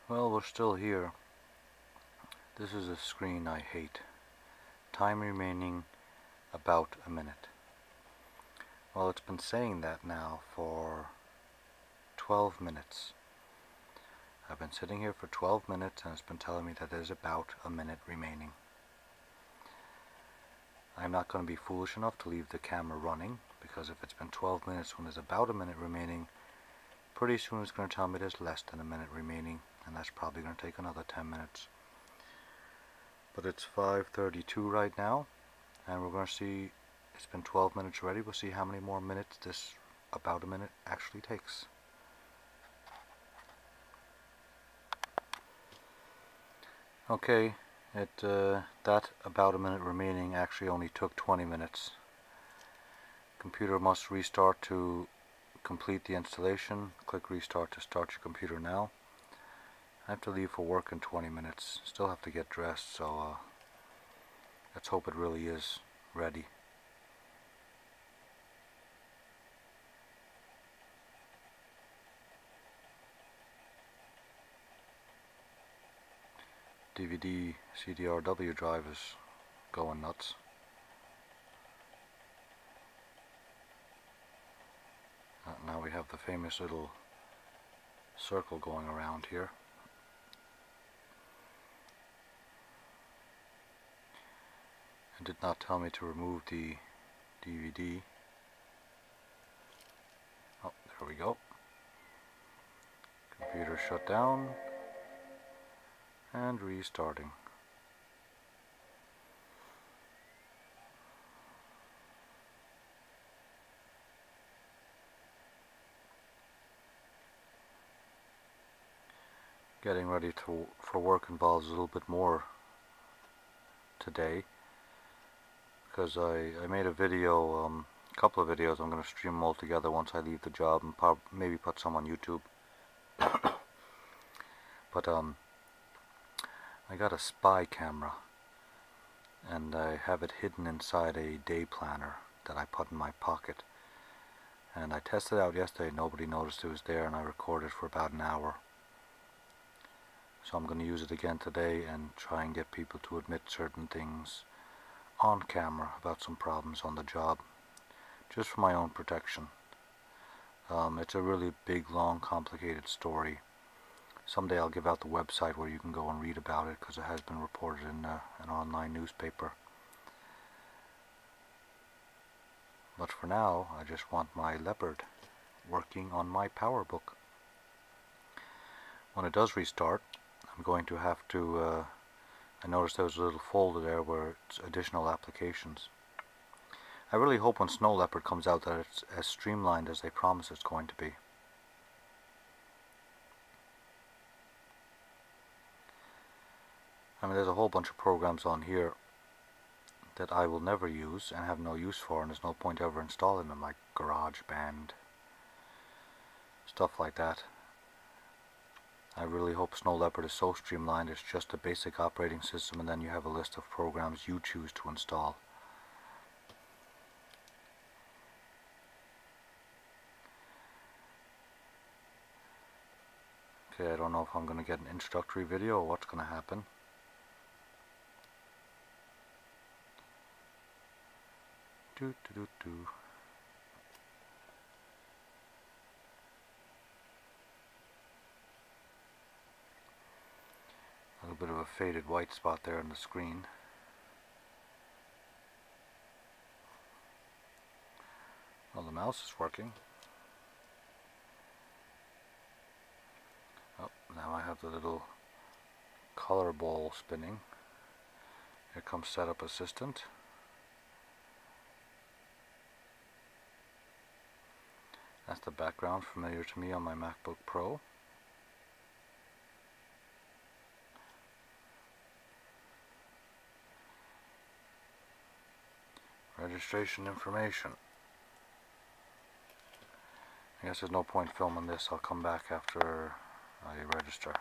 Well, we're still here. This is a screen I hate. Time remaining about a minute. Well, it's been saying that now for 12 minutes. I've been sitting here for 12 minutes and it's been telling me that there's about a minute remaining. I'm not going to be foolish enough to leave the camera running, because if it's been 12 minutes when there's about a minute remaining, pretty soon it's going to tell me there's less than a minute remaining, and that's probably going to take another 10 minutes. But it's 5:32 right now, and we're going to see, it's been 12 minutes already, we'll see how many more minutes this about a minute actually takes. Okay, that about a minute remaining actually only took 20 minutes. Computer must restart to complete the installation. Click restart to start your computer now. I have to leave for work in 20 minutes. Still have to get dressed, so let's hope it really is ready. DVD CDRW drive is going nuts. Now we have the famous little circle going around here. It did not tell me to remove the DVD. Oh, there we go. Computer shut down and restarting. Getting ready for work involves a little bit more today, because I made a video, a couple of videos. I'm going to stream them all together once I leave the job, and maybe put some on YouTube. But I got a spy camera, and I have it hidden inside a day planner that I put in my pocket. And I tested it out yesterday. Nobody noticed it was there, and I recorded for about an hour. So I'm going to use it again today and try and get people to admit certain things on camera about some problems on the job, just for my own protection. It's a really big, long, complicated story. Someday I'll give out the website where you can go and read about it, because it has been reported in an online newspaper. But for now, I just want my leopard working on my powerbook. When it does restart, I'm going to have to, I noticed there was a little folder there where it's additional applications. I really hope when Snow Leopard comes out that it's as streamlined as they promise it's going to be. I mean, there's a whole bunch of programs on here that I will never use and have no use for, and there's no point ever installing them, like GarageBand, stuff like that. I really hope Snow Leopard is so streamlined it's just a basic operating system, and then you have a list of programs you choose to install. Okay, I don't know if I'm going to get an introductory video or what's going to happen. A little bit of a faded white spot there on the screen. Well, the mouse is working. Oh, now I have the little color ball spinning. Here comes Setup Assistant. That's the background familiar to me on my MacBook Pro. Registration information. I guess there's no point filming this. I'll come back after I register.